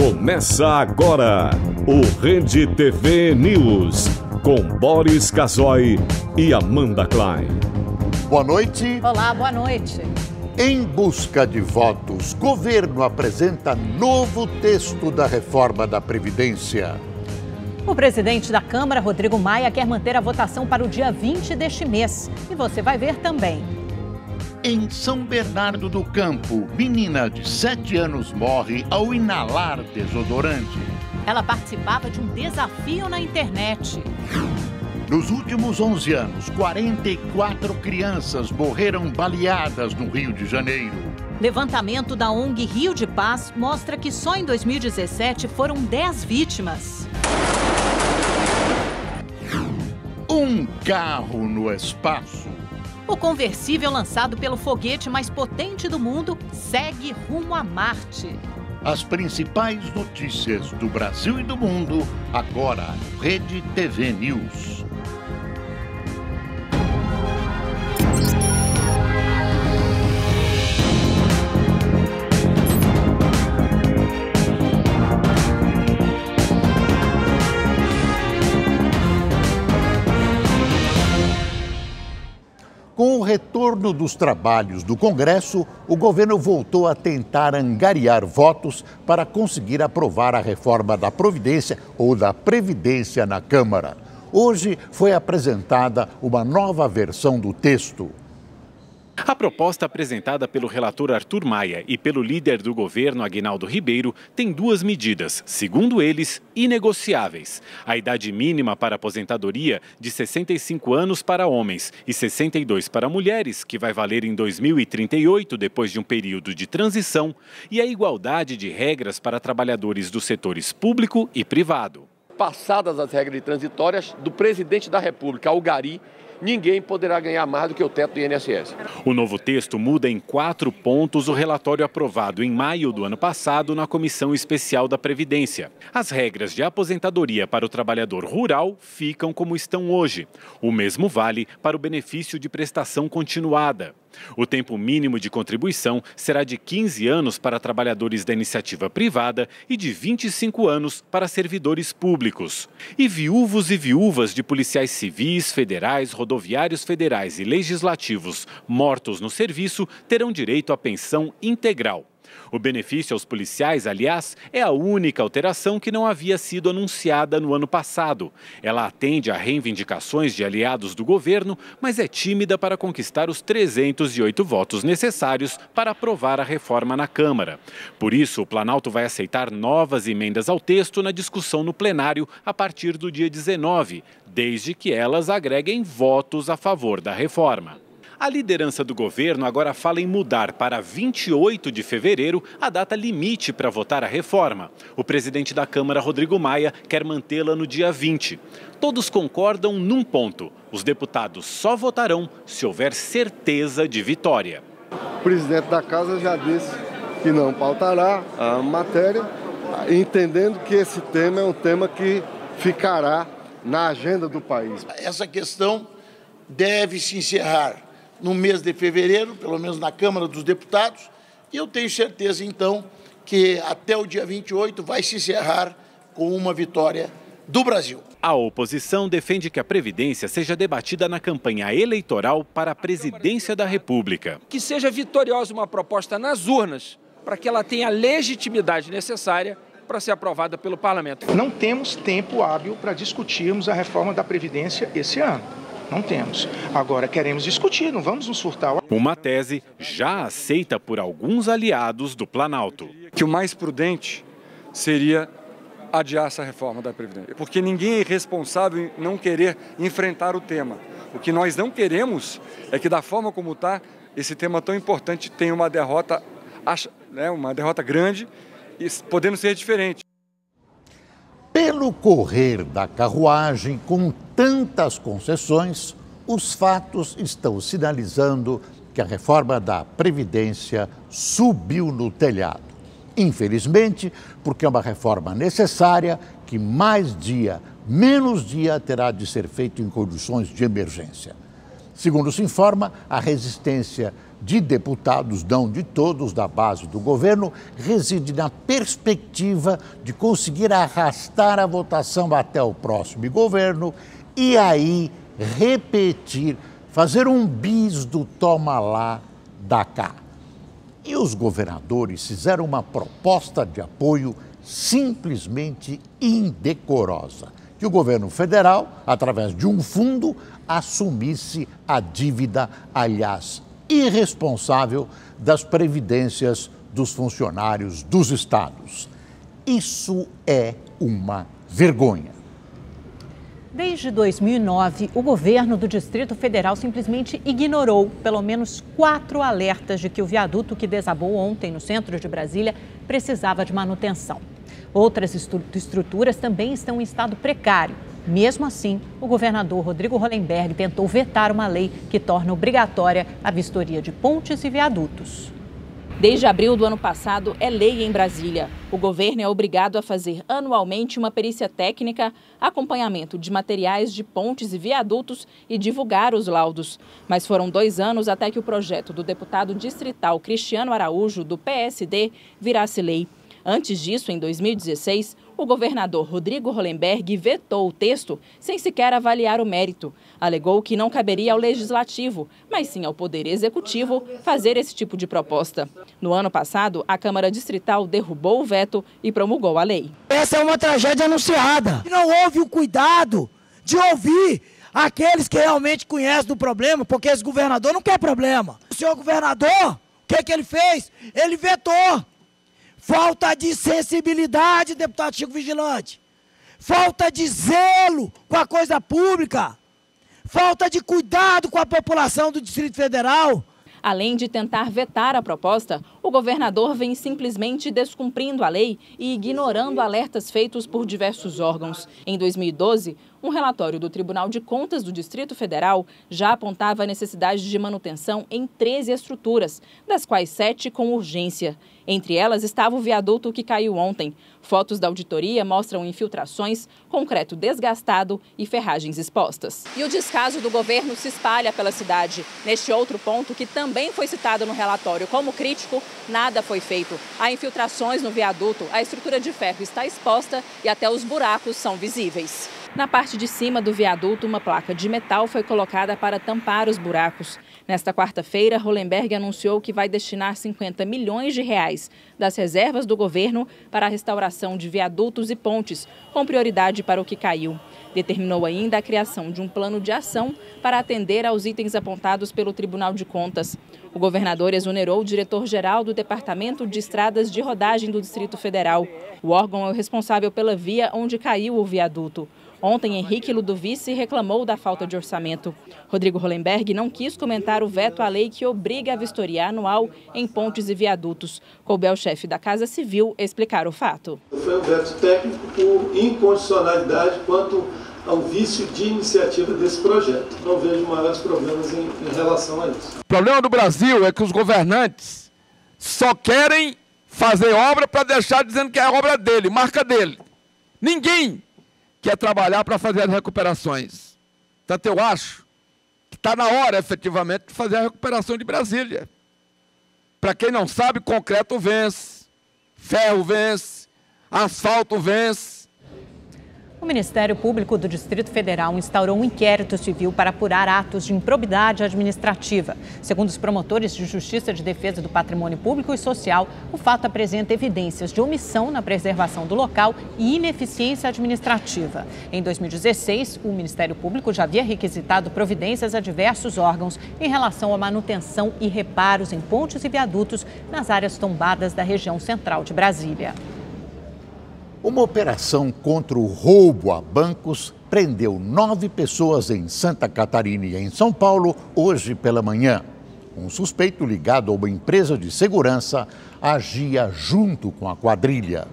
Começa agora o Rede TV News, com Boris Casoy e Amanda Klein. Boa noite. Olá, boa noite. Em busca de votos, governo apresenta novo texto da reforma da Previdência. O presidente da Câmara, Rodrigo Maia, quer manter a votação para o dia 20 deste mês. E você vai ver também. Em São Bernardo do Campo, menina de 7 anos morre ao inalar desodorante. Ela participava de um desafio na internet. Nos últimos 11 anos, 44 crianças morreram baleadas no Rio de Janeiro. Levantamento da ONG Rio de Paz mostra que só em 2017 foram 10 vítimas. Um carro no espaço. O conversível lançado pelo foguete mais potente do mundo segue rumo a Marte. As principais notícias do Brasil e do mundo, agora no Rede TV News. Com o retorno dos trabalhos do Congresso, o governo voltou a tentar angariar votos para conseguir aprovar a reforma da Previdência ou da Previdência na Câmara. Hoje foi apresentada uma nova versão do texto. A proposta apresentada pelo relator Arthur Maia e pelo líder do governo, Aguinaldo Ribeiro, tem duas medidas, segundo eles, inegociáveis. A idade mínima para aposentadoria de 65 anos para homens e 62 para mulheres, que vai valer em 2038, depois de um período de transição, e a igualdade de regras para trabalhadores dos setores público e privado. Passadas as regras transitórias do presidente da República, Algari, ninguém poderá ganhar mais do que o teto do INSS. O novo texto muda em 4 pontos o relatório aprovado em maio do ano passado na Comissão Especial da Previdência. As regras de aposentadoria para o trabalhador rural ficam como estão hoje. O mesmo vale para o benefício de prestação continuada. O tempo mínimo de contribuição será de 15 anos para trabalhadores da iniciativa privada e de 25 anos para servidores públicos. E viúvos e viúvas de policiais civis, federais, rodoviários federais e legislativos mortos no serviço terão direito à pensão integral. O benefício aos policiais, aliás, é a única alteração que não havia sido anunciada no ano passado. Ela atende a reivindicações de aliados do governo, mas é tímida para conquistar os 308 votos necessários para aprovar a reforma na Câmara. Por isso, o Planalto vai aceitar novas emendas ao texto na discussão no plenário a partir do dia 19, desde que elas agreguem votos a favor da reforma. A liderança do governo agora fala em mudar para 28 de fevereiro a data limite para votar a reforma. O presidente da Câmara, Rodrigo Maia, quer mantê-la no dia 20. Todos concordam num ponto: os deputados só votarão se houver certeza de vitória. O presidente da Casa já disse que não pautará a matéria, entendendo que esse tema é um tema que ficará na agenda do país. Essa questão deve se encerrar no mês de fevereiro, pelo menos na Câmara dos Deputados, e eu tenho certeza, então, que até o dia 28 vai se encerrar com uma vitória do Brasil. A oposição defende que a Previdência seja debatida na campanha eleitoral para a presidência da República. Que seja vitoriosa uma proposta nas urnas, para que ela tenha a legitimidade necessária para ser aprovada pelo Parlamento. Não temos tempo hábil para discutirmos a reforma da Previdência esse ano. Não temos. Agora queremos discutir, não vamos nos furtar. Uma tese já aceita por alguns aliados do Planalto. Que o mais prudente seria adiar essa reforma da Previdência, porque ninguém é irresponsável em não querer enfrentar o tema. O que nós não queremos é que, da forma como está, esse tema tão importante tenha uma derrota grande e podendo ser diferente. Pelo correr da carruagem, com tantas concessões, os fatos estão sinalizando que a reforma da Previdência subiu no telhado. Infelizmente, porque é uma reforma necessária que mais dia, menos dia terá de ser feito em condições de emergência. Segundo se informa, a resistência de deputados, não de todos, da base do governo, reside na perspectiva de conseguir arrastar a votação até o próximo governo e aí repetir, fazer um bis do toma lá, dá cá. E os governadores fizeram uma proposta de apoio simplesmente indecorosa, que o governo federal, através de um fundo, assumisse a dívida, aliás, irresponsável das previdências dos funcionários dos estados. Isso é uma vergonha. Desde 2009, o governo do Distrito Federal simplesmente ignorou pelo menos 4 alertas de que o viaduto que desabou ontem no centro de Brasília precisava de manutenção. Outras estruturas também estão em estado precário. Mesmo assim, o governador Rodrigo Hollenberg tentou vetar uma lei que torna obrigatória a vistoria de pontes e viadutos. Desde abril do ano passado, é lei em Brasília. O governo é obrigado a fazer anualmente uma perícia técnica, acompanhamento de materiais de pontes e viadutos e divulgar os laudos. Mas foram 2 anos até que o projeto do deputado distrital Cristiano Araújo, do PSD, virasse lei. Antes disso, em 2016, o governador Rodrigo Hollenberg vetou o texto sem sequer avaliar o mérito. Alegou que não caberia ao Legislativo, mas sim ao Poder Executivo, fazer esse tipo de proposta. No ano passado, a Câmara Distrital derrubou o veto e promulgou a lei. Essa é uma tragédia anunciada. Não houve o cuidado de ouvir aqueles que realmente conhecem do problema, porque esse governador não quer problema. O senhor governador, o que ele fez? Ele vetou. Falta de sensibilidade, deputado Chico Vigilante. Falta de zelo com a coisa pública. Falta de cuidado com a população do Distrito Federal. Além de tentar vetar a proposta, o governador vem simplesmente descumprindo a lei e ignorando alertas feitos por diversos órgãos. Em 2012, um relatório do Tribunal de Contas do Distrito Federal já apontava a necessidade de manutenção em 13 estruturas, das quais 7 com urgência. Entre elas estava o viaduto que caiu ontem. Fotos da auditoria mostram infiltrações, concreto desgastado e ferragens expostas. E o descaso do governo se espalha pela cidade. Neste outro ponto, que também foi citado no relatório como crítico, nada foi feito. Há infiltrações no viaduto, a estrutura de ferro está exposta e até os buracos são visíveis. Na parte de cima do viaduto, uma placa de metal foi colocada para tampar os buracos. Nesta quarta-feira, Hollenberg anunciou que vai destinar 50 milhões de reais das reservas do governo para a restauração de viadutos e pontes, com prioridade para o que caiu. Determinou ainda a criação de um plano de ação para atender aos itens apontados pelo Tribunal de Contas. O governador exonerou o diretor-geral do Departamento de Estradas de Rodagem do Distrito Federal. O órgão é o responsável pela via onde caiu o viaduto. Ontem, Henrique Ludovici reclamou da falta de orçamento. Rodrigo Hollenberg não quis comentar o veto à lei que obriga a vistoria anual em pontes e viadutos. Coube ao chefe da Casa Civil explicar o fato. Foi um veto técnico por incondicionalidade quanto ao vício de iniciativa desse projeto. Não vejo maiores problemas em relação a isso. O problema do Brasil é que os governantes só querem fazer obra para deixar dizendo que é obra dele, marca dele. Ninguém quer trabalhar para fazer as recuperações. Portanto, eu acho que está na hora, efetivamente, de fazer a recuperação de Brasília. Para quem não sabe, concreto vence, ferro vence, asfalto vence. O Ministério Público do Distrito Federal instaurou um inquérito civil para apurar atos de improbidade administrativa. Segundo os promotores de Justiça de Defesa do Patrimônio Público e Social, o fato apresenta evidências de omissão na preservação do local e ineficiência administrativa. Em 2016, o Ministério Público já havia requisitado providências a diversos órgãos em relação à manutenção e reparos em pontes e viadutos nas áreas tombadas da região central de Brasília. Uma operação contra o roubo a bancos prendeu 9 pessoas em Santa Catarina e em São Paulo hoje pela manhã. Um suspeito ligado a uma empresa de segurança agia junto com a quadrilha.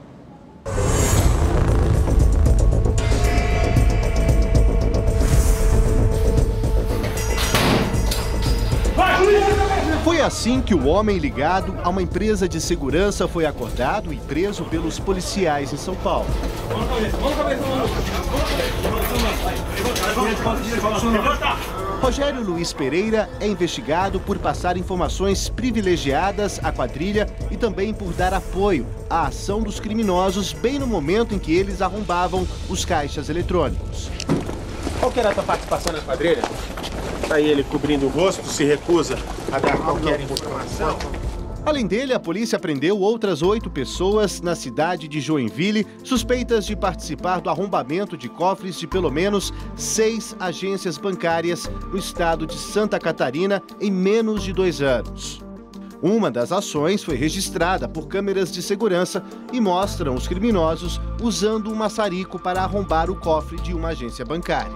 Foi assim que o homem ligado a uma empresa de segurança foi acordado e preso pelos policiais em São Paulo. Rogério Luiz Pereira é investigado por passar informações privilegiadas à quadrilha e também por dar apoio à ação dos criminosos bem no momento em que eles arrombavam os caixas eletrônicos. Qual que era a tua participação na quadrilha? Tá aí ele cobrindo o rosto, se recusa a dar qualquer informação. Além dele, a polícia prendeu outras 8 pessoas na cidade de Joinville, suspeitas de participar do arrombamento de cofres de pelo menos 6 agências bancárias no estado de Santa Catarina em menos de 2 anos. Uma das ações foi registrada por câmeras de segurança e mostram os criminosos usando um maçarico para arrombar o cofre de uma agência bancária.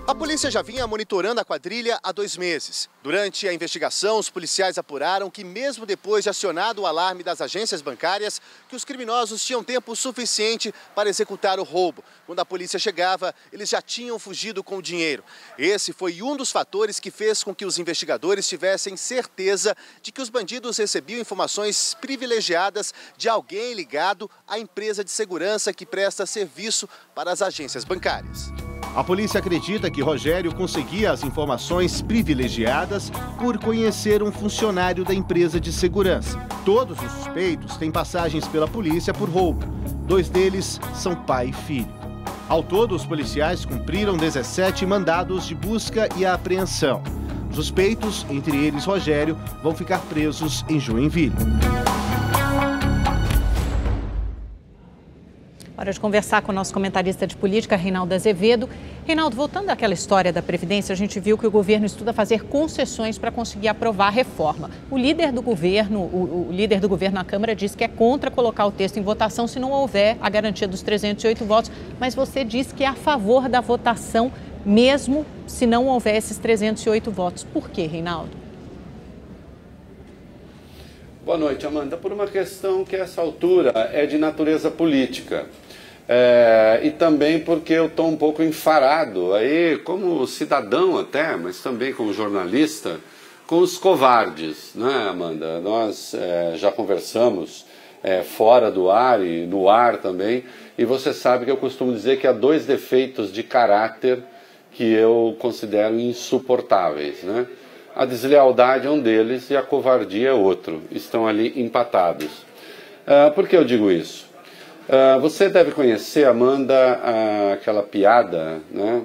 A polícia já vinha monitorando a quadrilha há 2 meses. Durante a investigação, os policiais apuraram que mesmo depois de acionado o alarme das agências bancárias, que os criminosos tinham tempo suficiente para executar o roubo. Quando a polícia chegava, eles já tinham fugido com o dinheiro. Esse foi um dos fatores que fez com que os investigadores tivessem certeza de que os bandidos recebiam informações privilegiadas de alguém ligado à empresa de segurança que presta serviço para as agências bancárias. A polícia acredita que Rogério conseguia as informações privilegiadas por conhecer um funcionário da empresa de segurança. Todos os suspeitos têm passagens pela polícia por roubo. 2 deles são pai e filho. Ao todo, os policiais cumpriram 17 mandados de busca e apreensão. Os suspeitos, entre eles Rogério, vão ficar presos em Joinville. Hora de conversar com o nosso comentarista de política, Reinaldo Azevedo. Reinaldo, voltando àquela história da Previdência, a gente viu que o governo estuda fazer concessões para conseguir aprovar a reforma. O líder do governo na Câmara disse que é contra colocar o texto em votação se não houver a garantia dos 308 votos, mas você disse que é a favor da votação mesmo se não houver esses 308 votos. Por quê, Reinaldo? Boa noite, Amanda. Por uma questão que a essa altura é de natureza política. E também porque eu estou um pouco enfarado, aí como cidadão até, mas também como jornalista, com os covardes, né, Amanda? Nós já conversamos fora do ar e no ar também, e você sabe que eu costumo dizer que há 2 defeitos de caráter que eu considero insuportáveis, né? A deslealdade é um deles e a covardia é outro. Estão ali empatados. Por que eu digo isso? Você deve conhecer, Amanda, aquela piada, né,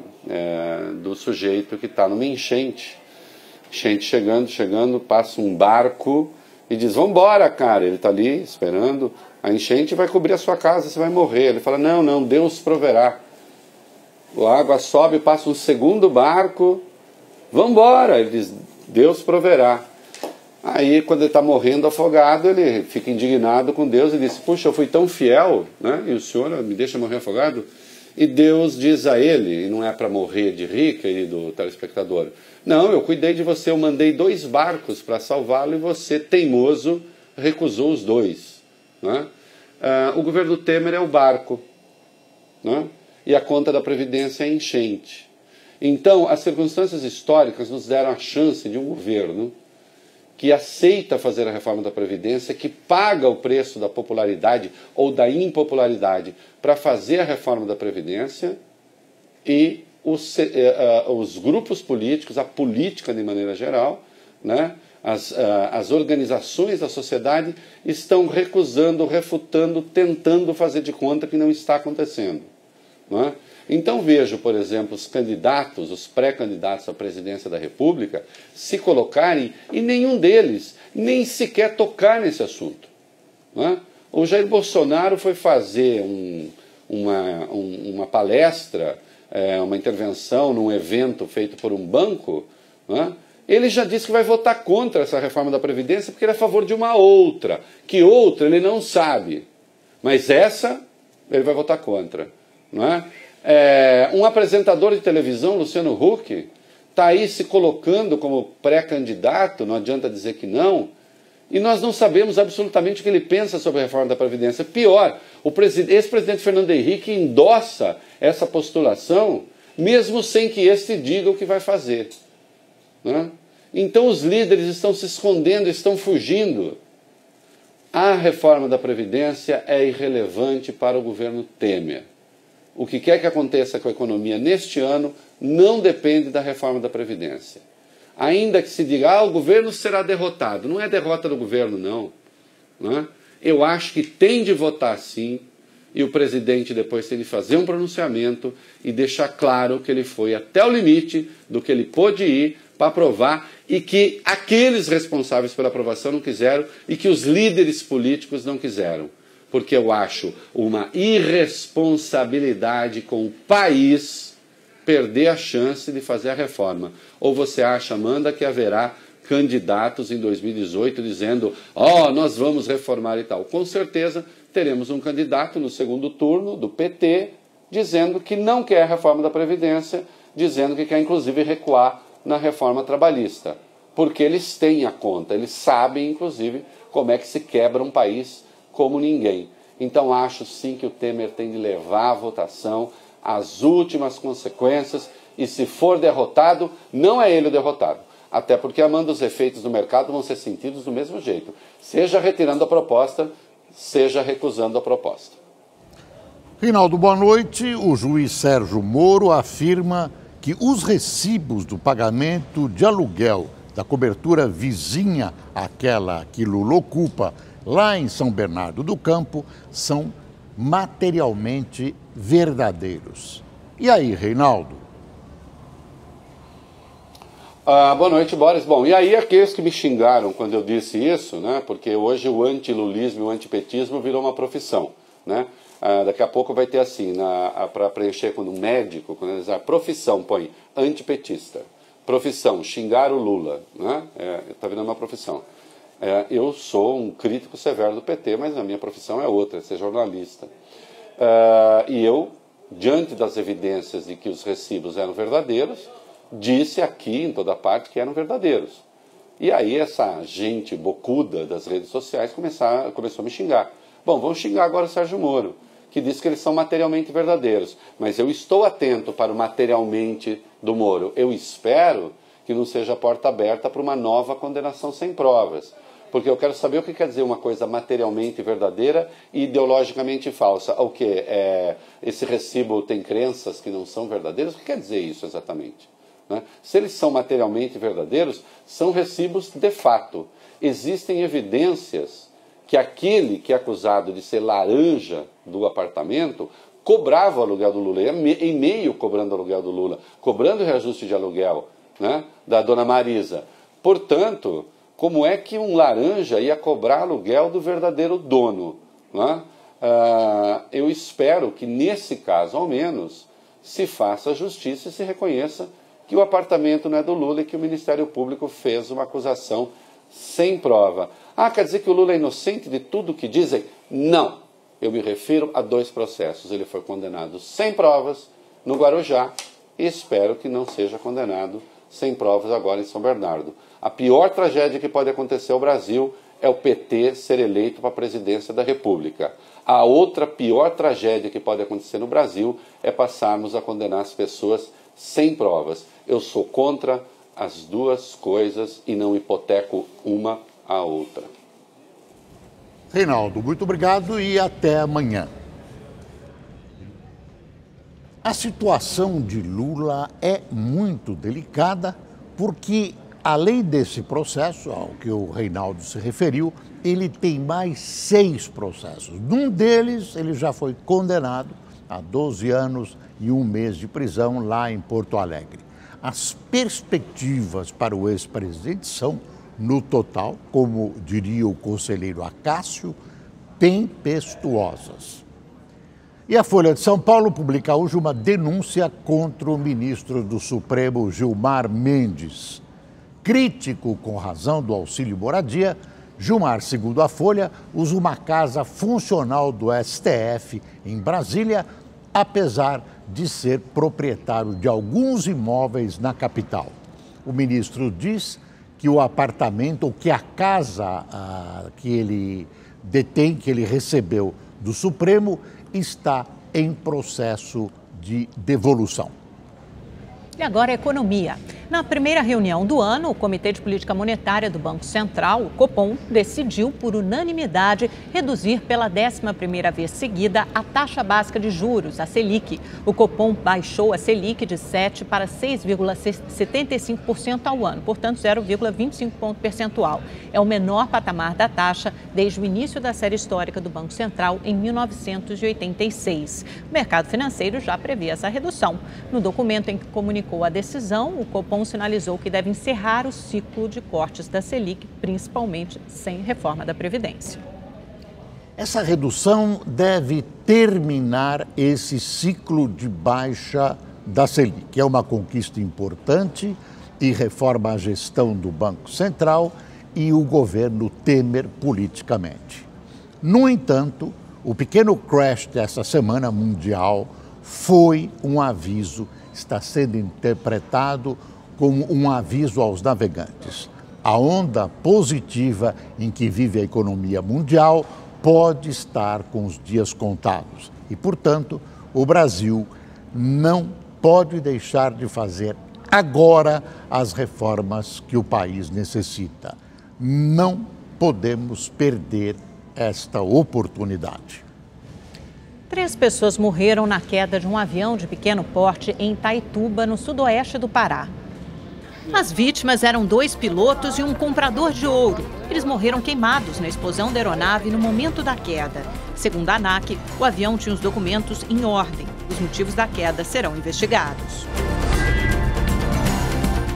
do sujeito que está numa enchente. Enchente chegando, passa um barco e diz, vambora, cara. Ele está ali esperando. A enchente vai cobrir a sua casa, você vai morrer. Ele fala, não, Deus proverá. A água sobe, passa um segundo barco. Vambora. Ele diz, Deus proverá. Aí, quando ele está morrendo afogado, ele fica indignado com Deus e diz, puxa, eu fui tão fiel, né? E o senhor me deixa morrer afogado? E Deus diz a ele, e não é para morrer de rir, querido telespectador, não, eu cuidei de você, eu mandei 2 barcos para salvá-lo e você, teimoso, recusou os 2. Né? O governo Temer é o barco, né? E a conta da Previdência é a enchente. Então, as circunstâncias históricas nos deram a chance de um governo que aceita fazer a reforma da Previdência, que paga o preço da popularidade ou da impopularidade para fazer a reforma da Previdência, e os grupos políticos, a política de maneira geral, né, as organizações da sociedade estão recusando, refutando, tentando fazer de conta que não está acontecendo. Não é? Então vejo, por exemplo, os candidatos, os pré-candidatos à presidência da República se colocarem e nenhum deles nem sequer tocar nesse assunto. Não é? O Jair Bolsonaro foi fazer uma palestra, uma intervenção num evento feito por um banco, não é? Ele já disse que vai votar contra essa reforma da Previdência porque ele é a favor de uma outra, que outra ele não sabe, mas essa ele vai votar contra. Não é? Um apresentador de televisão, Luciano Huck, está aí se colocando como pré-candidato, não adianta dizer que não, e nós não sabemos absolutamente o que ele pensa sobre a reforma da Previdência. Pior, o ex-presidente Fernando Henrique endossa essa postulação, mesmo sem que este diga o que vai fazer. Né? Então os líderes estão se escondendo, estão fugindo. A reforma da Previdência é irrelevante para o governo Temer. O que quer que aconteça com a economia neste ano não depende da reforma da Previdência. Ainda que se diga, o governo será derrotado. Não é derrota do governo, não é? Eu acho que tem de votar sim, e o presidente depois tem de fazer um pronunciamento e deixar claro que ele foi até o limite do que ele pôde ir para aprovar e que aqueles responsáveis pela aprovação não quiseram e que os líderes políticos não quiseram. Porque eu acho uma irresponsabilidade com o país perder a chance de fazer a reforma. Ou você acha, Amanda, que haverá candidatos em 2018 dizendo nós vamos reformar e tal? Com certeza teremos um candidato no segundo turno do PT dizendo que não quer a reforma da Previdência, dizendo que quer inclusive recuar na reforma trabalhista. Porque eles têm a conta, eles sabem inclusive como é que se quebra um país como ninguém. Então acho sim que o Temer tem de levar a votação às últimas consequências e se for derrotado, não é ele o derrotado. Até porque, Amanda, os efeitos do mercado vão ser sentidos do mesmo jeito. Seja retirando a proposta, seja recusando a proposta. Reinaldo, boa noite. O juiz Sérgio Moro afirma que os recibos do pagamento de aluguel da cobertura vizinha àquela que Lula ocupa lá em São Bernardo do Campo são materialmente verdadeiros. E aí, Reinaldo? Boa noite, Boris. Bom, e aí aqueles que me xingaram quando eu disse isso, né? Porque hoje o antilulismo e o antipetismo virou uma profissão, né? Daqui a pouco vai ter assim, para preencher quando um médico, quando eles profissão, põe antipetista. Profissão, xingar o Lula, né? Tá virando uma profissão. Eu sou um crítico severo do PT, mas a minha profissão é outra, é ser jornalista. E eu, diante das evidências de que os recibos eram verdadeiros, disse aqui em toda parte que eram verdadeiros. E aí essa gente bocuda das redes sociais começou a me xingar. Bom, vamos xingar agora o Sérgio Moro, que diz que eles são materialmente verdadeiros. Mas eu estou atento para o materialmente do Moro. Eu espero que não seja a porta aberta para uma nova condenação sem provas. Porque eu quero saber o que quer dizer uma coisa materialmente verdadeira e ideologicamente falsa. O que? Esse recibo tem crenças que não são verdadeiras? O que quer dizer isso exatamente? Né? Se eles são materialmente verdadeiros, são recibos de fato. Existem evidências que aquele que é acusado de ser laranja do apartamento cobrava o aluguel do Lula, em meio cobrando o aluguel do Lula, cobrando o reajuste de aluguel, né, da dona Marisa. Portanto, como é que um laranja ia cobrar aluguel do verdadeiro dono? Né? Eu espero que nesse caso, ao menos, se faça justiça e se reconheça que o apartamento não é do Lula e que o Ministério Público fez uma acusação sem prova. Quer dizer que o Lula é inocente de tudo que dizem? Não. Eu me refiro a 2 processos. Ele foi condenado sem provas no Guarujá e espero que não seja condenado sem provas agora em São Bernardo. A pior tragédia que pode acontecer ao Brasil é o PT ser eleito para a presidência da República. A outra pior tragédia que pode acontecer no Brasil é passarmos a condenar as pessoas sem provas. Eu sou contra as 2 coisas e não hipoteco uma à outra. Reinaldo, muito obrigado e até amanhã. A situação de Lula é muito delicada porque, além desse processo ao que o Reinaldo se referiu, ele tem mais 6 processos. Num deles, ele já foi condenado a 12 anos e 1 mês de prisão lá em Porto Alegre. As perspectivas para o ex-presidente são, no total, como diria o conselheiro Acácio, tempestuosas. E a Folha de São Paulo publica hoje uma denúncia contra o ministro do Supremo, Gilmar Mendes. Crítico com razão do auxílio moradia, Gilmar, segundo a Folha, usa uma casa funcional do STF em Brasília, apesar de ser proprietário de alguns imóveis na capital. O ministro diz que o apartamento, ou que a casa que ele detém, que ele recebeu do Supremo, está em processo de devolução. E agora a economia. Na primeira reunião do ano, o Comitê de Política Monetária do Banco Central, o Copom, decidiu por unanimidade reduzir pela 11ª vez seguida a taxa básica de juros, a Selic. O Copom baixou a Selic de 7% para 6,75% ao ano, portanto 0,25 ponto percentual. É o menor patamar da taxa desde o início da série histórica do Banco Central em 1986. O mercado financeiro já prevê essa redução. No documento em que comunicou a decisão, o Copom sinalizou que deve encerrar o ciclo de cortes da Selic, principalmente sem reforma da Previdência. Essa redução deve terminar esse ciclo de baixa da Selic, que é uma conquista importante e reforma a gestão do Banco Central e o governo Temer politicamente. No entanto, o pequeno crash dessa semana mundial foi um aviso, está sendo interpretado como um aviso aos navegantes. A onda positiva em que vive a economia mundial pode estar com os dias contados e, portanto, o Brasil não pode deixar de fazer agora as reformas que o país necessita. Não podemos perder esta oportunidade. 3 pessoas morreram na queda de um avião de pequeno porte em Itaituba, no sudoeste do Pará. As vítimas eram 2 pilotos e um comprador de ouro. Eles morreram queimados na explosão da aeronave no momento da queda. Segundo a ANAC, o avião tinha os documentos em ordem. Os motivos da queda serão investigados.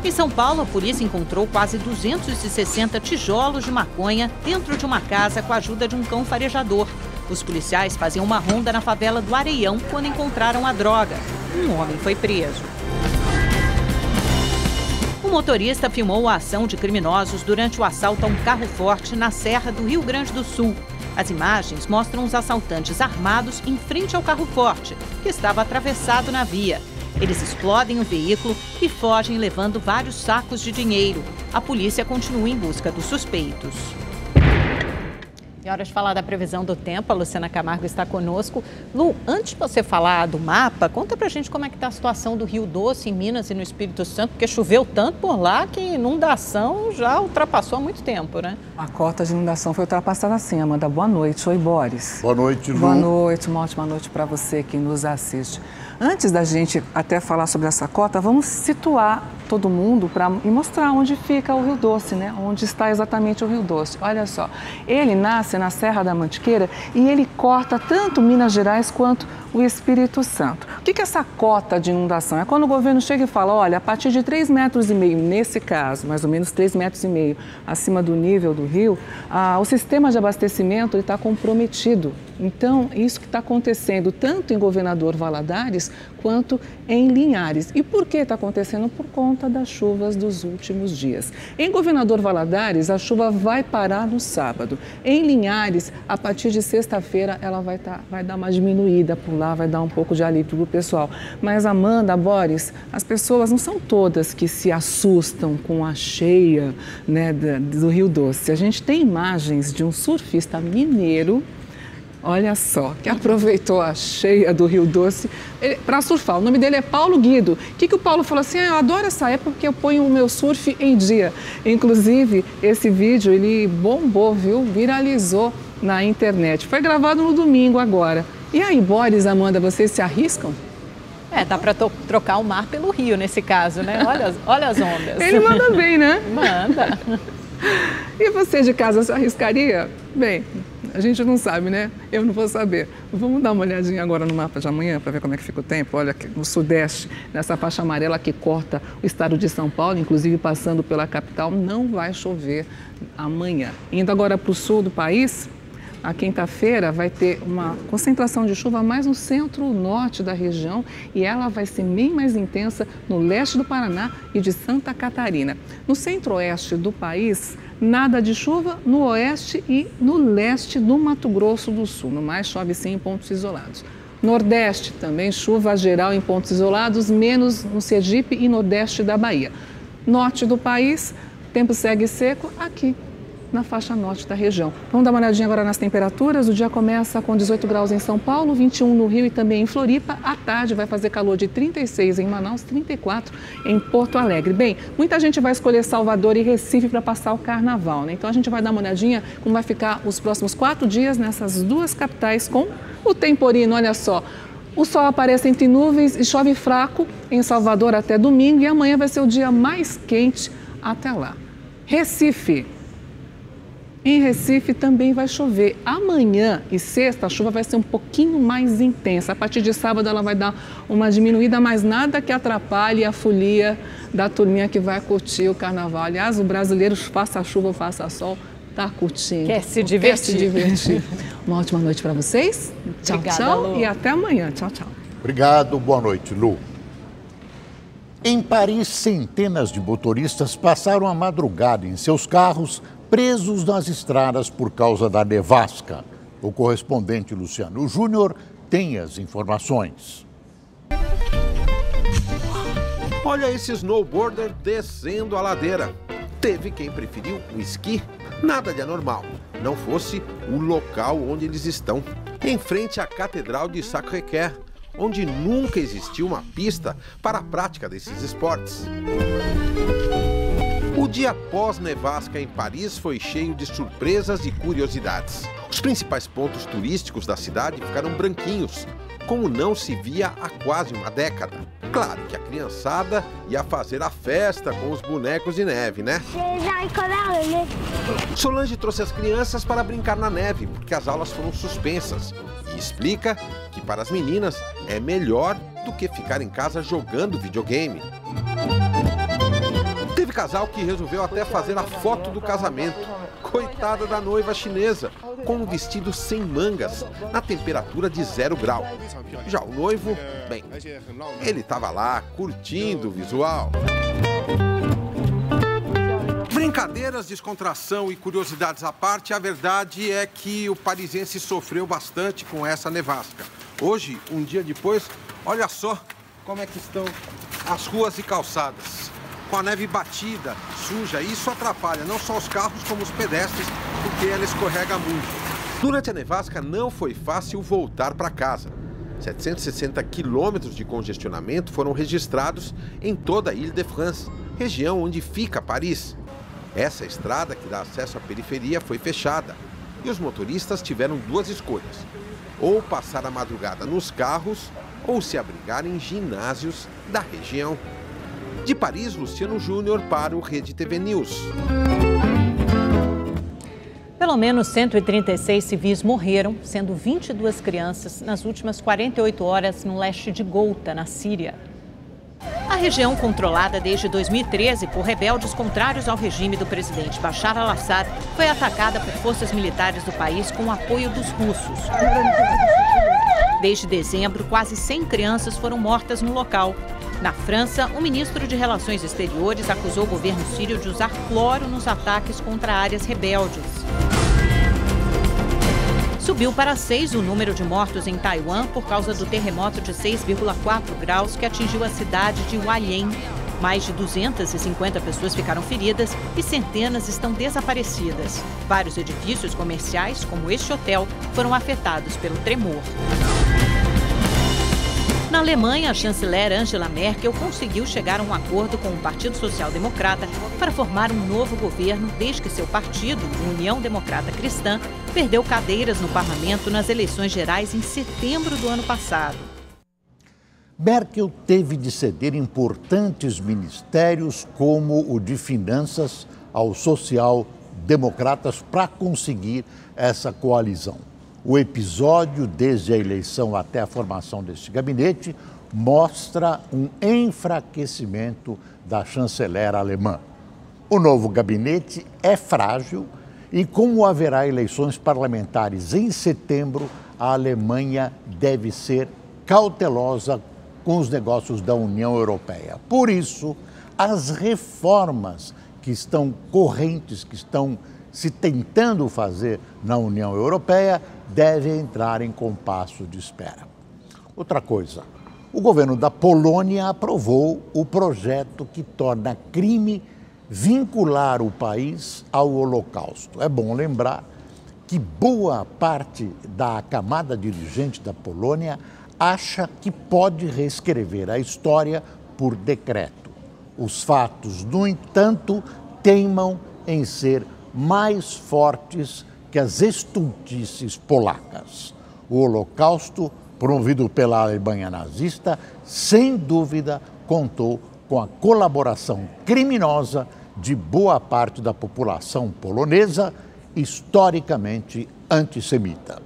Em São Paulo, a polícia encontrou quase 260 tijolos de maconha dentro de uma casa com a ajuda de um cão farejador. Os policiais faziam uma ronda na favela do Areião quando encontraram a droga. Um homem foi preso. O motorista filmou a ação de criminosos durante o assalto a um carro forte na Serra do Rio Grande do Sul. As imagens mostram os assaltantes armados em frente ao carro forte, que estava atravessado na via. Eles explodem o veículo e fogem levando vários sacos de dinheiro. A polícia continua em busca dos suspeitos. É hora de falar da previsão do tempo. A Luciana Camargo está conosco. Lu, antes de você falar do mapa, conta pra gente como é que está a situação do Rio Doce em Minas e no Espírito Santo, porque choveu tanto por lá que inundação já ultrapassou há muito tempo, né? A cota de inundação foi ultrapassada assim, Amanda. Boa noite. Oi, Boris. Boa noite, Lu. Boa noite, uma ótima noite para você que nos assiste. Antes da gente até falar sobre essa cota, vamos situar todo mundo e mostrar onde fica o Rio Doce, né? Onde está exatamente o Rio Doce. Olha só, ele nasce na Serra da Mantiqueira e ele corta tanto Minas Gerais quanto o Espírito Santo. O que é essa cota de inundação? É quando o governo chega e fala, olha, a partir de 3,5 metros, nesse caso, mais ou menos 3,5 metros acima do nível do rio, o sistema de abastecimento está comprometido. Então, isso que está acontecendo tanto em Governador Valadares quanto em Linhares. E por que está acontecendo? Por conta das chuvas dos últimos dias. Em Governador Valadares, a chuva vai parar no sábado. Em Linhares, a partir de sexta-feira, ela vai dar uma diminuída por lá, vai dar um pouco de alívio para o pessoal. Mas, Amanda, Boris, as pessoas não são todas que se assustam com a cheia, né, do Rio Doce. A gente tem imagens de um surfista mineiro, olha só, que aproveitou a cheia do Rio Doce para surfar. O nome dele é Paulo Guido. O que o Paulo falou assim? Eu adoro essa época porque eu ponho o meu surf em dia. Inclusive, esse vídeo, ele bombou, viu? Viralizou na internet. Foi gravado no domingo agora. E aí, Boris, Amanda, vocês se arriscam? Dá para trocar o mar pelo rio nesse caso, né? Olha as ondas. Ele manda bem, né? Manda. E você de casa se arriscaria? Bem, a gente não sabe, né? Eu não vou saber. Vamos dar uma olhadinha agora no mapa de amanhã para ver como é que fica o tempo. Olha, no sudeste, nessa faixa amarela que corta o estado de São Paulo, inclusive passando pela capital, não vai chover amanhã. Indo agora para o sul do país, a quinta-feira vai ter uma concentração de chuva mais no centro-norte da região e ela vai ser bem mais intensa no leste do Paraná e de Santa Catarina. No centro-oeste do país, nada de chuva no oeste e no leste do Mato Grosso do Sul. No mais, chove sim em pontos isolados. Nordeste também, chuva geral em pontos isolados, menos no Sergipe e nordeste da Bahia. Norte do país, tempo segue seco aqui na faixa norte da região. Vamos dar uma olhadinha agora nas temperaturas. O dia começa com 18 graus em São Paulo, 21 no Rio e também em Floripa. À tarde vai fazer calor de 36 em Manaus, 34 em Porto Alegre. Bem, muita gente vai escolher Salvador e Recife para passar o carnaval, né? Então a gente vai dar uma olhadinha como vai ficar os próximos 4 dias nessas duas capitais com o temporino. Olha só, o sol aparece entre nuvens e chove fraco em Salvador até domingo e amanhã vai ser o dia mais quente até lá. Recife. Em Recife também vai chover. Amanhã e sexta a chuva vai ser um pouquinho mais intensa. A partir de sábado ela vai dar uma diminuída, mas nada que atrapalhe a folia da turminha que vai curtir o carnaval. Aliás, o brasileiro, faça chuva ou faça sol, está curtindo. Quer se divertir. Uma ótima noite para vocês. Tchau, Obrigada, tchau. Lu. E até amanhã. Tchau, tchau. Obrigado, boa noite, Lu. Em Paris, centenas de motoristas passaram a madrugada em seus carros, presos nas estradas por causa da nevasca. O correspondente Luciano Júnior tem as informações. Olha esse snowboarder descendo a ladeira. Teve quem preferiu o esqui. Nada de anormal, não fosse o local onde eles estão. Em frente à Catedral de Sacré-Cœur, onde nunca existiu uma pista para a prática desses esportes. O dia pós-nevasca em Paris foi cheio de surpresas e curiosidades. Os principais pontos turísticos da cidade ficaram branquinhos, como não se via há quase uma década. Claro que a criançada ia fazer a festa com os bonecos de neve, né? Solange trouxe as crianças para brincar na neve, porque as aulas foram suspensas. E explica que para as meninas é melhor do que ficar em casa jogando videogame. Teve casal que resolveu até fazer a foto do casamento. Coitada da noiva chinesa, com um vestido sem mangas, na temperatura de 0 grau. Já o noivo, bem, ele estava lá curtindo o visual. Brincadeiras, descontração e curiosidades à parte, a verdade é que o parisiense sofreu bastante com essa nevasca. Hoje, um dia depois, olha só como é que estão as ruas e calçadas. Com a neve batida, suja, isso atrapalha não só os carros como os pedestres, porque ela escorrega muito. Durante a nevasca não foi fácil voltar para casa. 760 quilômetros de congestionamento foram registrados em toda a Île-de-France, região onde fica Paris. Essa estrada que dá acesso à periferia foi fechada e os motoristas tiveram duas escolhas: ou passar a madrugada nos carros ou se abrigar em ginásios da região. De Paris, Luciano Júnior para o Rede TV News. Pelo menos 136 civis morreram, sendo 22 crianças, nas últimas 48 horas no leste de Ghouta, na Síria. A região, controlada desde 2013 por rebeldes contrários ao regime do presidente Bashar al-Assad, foi atacada por forças militares do país com o apoio dos russos. Desde dezembro, quase 100 crianças foram mortas no local. Na França, o ministro de Relações Exteriores acusou o governo sírio de usar cloro nos ataques contra áreas rebeldes. Subiu para 6 o número de mortos em Taiwan por causa do terremoto de 6,4 graus que atingiu a cidade de Hualien. Mais de 250 pessoas ficaram feridas e centenas estão desaparecidas. Vários edifícios comerciais, como este hotel, foram afetados pelo tremor. Na Alemanha, a chanceler Angela Merkel conseguiu chegar a um acordo com o Partido Social Democrata para formar um novo governo desde que seu partido, União Democrata Cristã, perdeu cadeiras no parlamento nas eleições gerais em setembro do ano passado. Merkel teve de ceder importantes ministérios como o de Finanças aos social-democratas para conseguir essa coalizão. O episódio, desde a eleição até a formação deste gabinete, mostra um enfraquecimento da chanceler alemã. O novo gabinete é frágil e, como haverá eleições parlamentares em setembro, a Alemanha deve ser cautelosa com os negócios da União Europeia. Por isso, as reformas que estão correntes, que estão se tentando fazer na União Europeia, devem entrar em compasso de espera. Outra coisa, o governo da Polônia aprovou o projeto que torna crime vincular o país ao Holocausto. É bom lembrar que boa parte da camada dirigente da Polônia acha que pode reescrever a história por decreto. Os fatos, no entanto, teimam em ser mais fortes que as estultices polacas. O Holocausto, promovido pela Alemanha nazista, sem dúvida contou com a colaboração criminosa de boa parte da população polonesa, historicamente antissemita.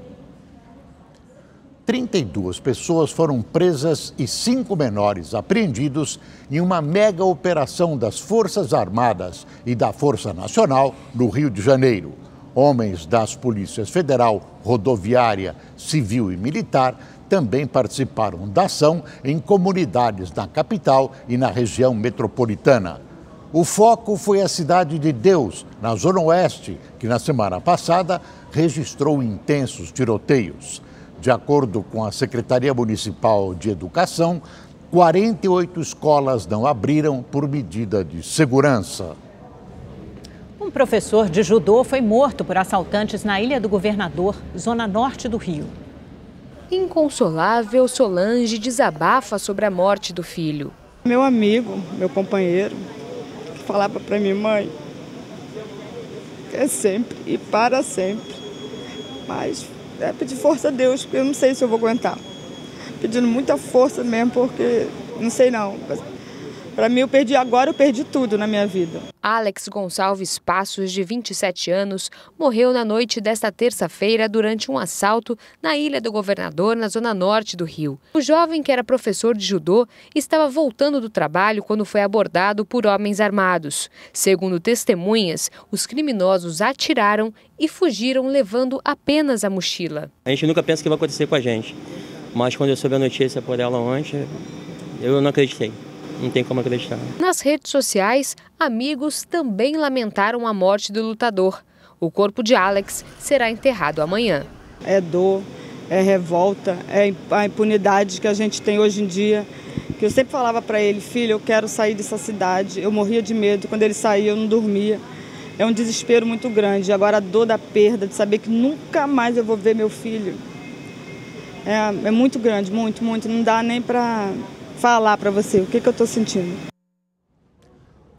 32 pessoas foram presas e 5 menores apreendidos em uma mega operação das Forças Armadas e da Força Nacional no Rio de Janeiro. Homens das Polícias Federal, Rodoviária, Civil e Militar também participaram da ação em comunidades na capital e na região metropolitana. O foco foi a Cidade de Deus, na Zona Oeste, que na semana passada registrou intensos tiroteios. De acordo com a Secretaria Municipal de Educação, 48 escolas não abriram por medida de segurança. Um professor de judô foi morto por assaltantes na Ilha do Governador, zona norte do Rio. Inconsolável, Solange desabafa sobre a morte do filho. Meu amigo, meu companheiro, falava para minha mãe, é sempre e para sempre, mas é pedir força a Deus, porque eu não sei se eu vou aguentar. Pedindo muita força mesmo, porque não sei não. Para mim, eu perdi tudo na minha vida. Alex Gonçalves Passos, de 27 anos, morreu na noite desta terça-feira durante um assalto na Ilha do Governador, na zona norte do Rio. O jovem, que era professor de judô, estava voltando do trabalho quando foi abordado por homens armados. Segundo testemunhas, os criminosos atiraram e fugiram levando apenas a mochila. A gente nunca pensa que vai acontecer com a gente, mas quando eu soube a notícia por ela ontem, eu não acreditei. Não tem como acreditar. Nas redes sociais, amigos também lamentaram a morte do lutador. O corpo de Alex será enterrado amanhã. É dor, é revolta, é a impunidade que a gente tem hoje em dia. Que eu sempre falava para ele, filho, eu quero sair dessa cidade. Eu morria de medo, quando ele saía eu não dormia. É um desespero muito grande. Agora a dor da perda, de saber que nunca mais eu vou ver meu filho. É muito grande, muito, muito. Não dá nem para falar para você o que eu estou sentindo.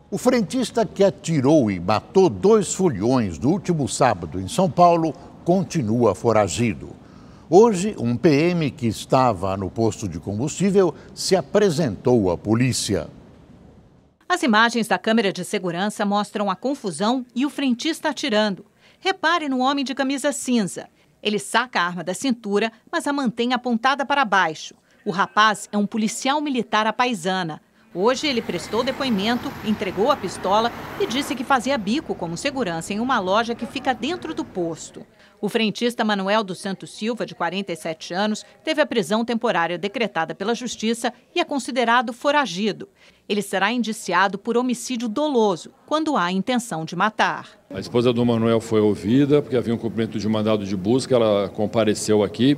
O frentista que atirou e matou 2 foliões no último sábado em São Paulo continua foragido. Hoje, um PM que estava no posto de combustível se apresentou à polícia. As imagens da câmera de segurança mostram a confusão e o frentista atirando. Repare no homem de camisa cinza. Ele saca a arma da cintura, mas a mantém apontada para baixo. O rapaz é um policial militar à paisana. Hoje ele prestou depoimento, entregou a pistola e disse que fazia bico como segurança em uma loja que fica dentro do posto. O frentista Manuel dos Santos Silva, de 47 anos, teve a prisão temporária decretada pela Justiça e é considerado foragido. Ele será indiciado por homicídio doloso, quando há intenção de matar. A esposa do Manuel foi ouvida, porque havia um cumprimento de mandado de busca, ela compareceu aqui.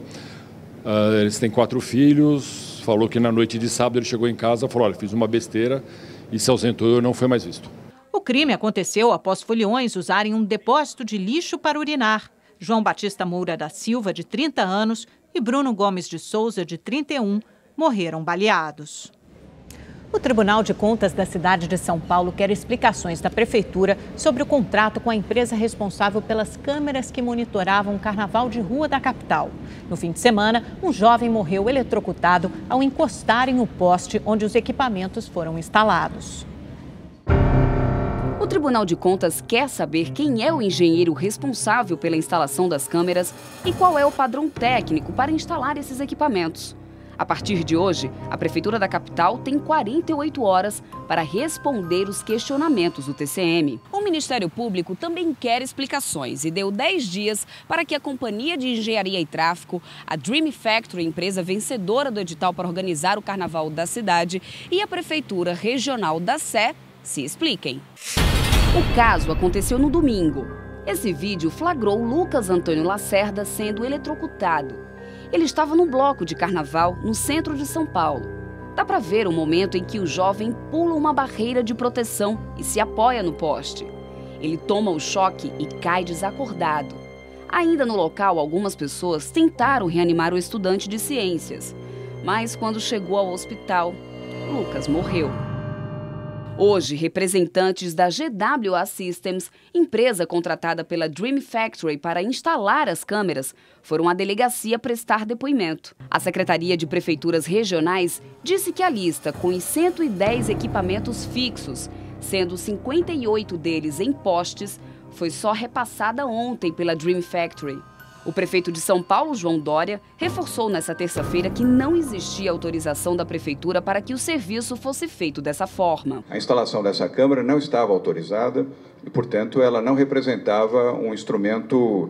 Eles têm 4 filhos, falou que na noite de sábado ele chegou em casa, falou, olha, fiz uma besteira e se ausentou e não foi mais visto. O crime aconteceu após foliões usarem um depósito de lixo para urinar. João Batista Moura da Silva, de 30 anos, e Bruno Gomes de Souza, de 31, morreram baleados. O Tribunal de Contas da cidade de São Paulo quer explicações da Prefeitura sobre o contrato com a empresa responsável pelas câmeras que monitoravam o carnaval de rua da capital. No fim de semana, um jovem morreu eletrocutado ao encostar em um poste onde os equipamentos foram instalados. O Tribunal de Contas quer saber quem é o engenheiro responsável pela instalação das câmeras e qual é o padrão técnico para instalar esses equipamentos. A partir de hoje, a Prefeitura da capital tem 48 horas para responder os questionamentos do TCM. O Ministério Público também quer explicações e deu 10 dias para que a Companhia de Engenharia e Tráfego, a Dream Factory, empresa vencedora do edital para organizar o carnaval da cidade, e a Prefeitura Regional da Sé se expliquem. O caso aconteceu no domingo. Esse vídeo flagrou Lucas Antônio Lacerda sendo eletrocutado. Ele estava num bloco de carnaval no centro de São Paulo. Dá para ver o momento em que o jovem pula uma barreira de proteção e se apoia no poste. Ele toma o choque e cai desacordado. Ainda no local, algumas pessoas tentaram reanimar o estudante de ciências. Mas quando chegou ao hospital, Lucas morreu. Hoje, representantes da GWA Systems, empresa contratada pela Dream Factory para instalar as câmeras, foram à delegacia prestar depoimento. A Secretaria de Prefeituras Regionais disse que a lista com os 110 equipamentos fixos, sendo 58 deles em postes, foi só repassada ontem pela Dream Factory. O prefeito de São Paulo, João Dória, reforçou nesta terça-feira que não existia autorização da prefeitura para que o serviço fosse feito dessa forma. A instalação dessa câmara não estava autorizada e, portanto, ela não representava um instrumento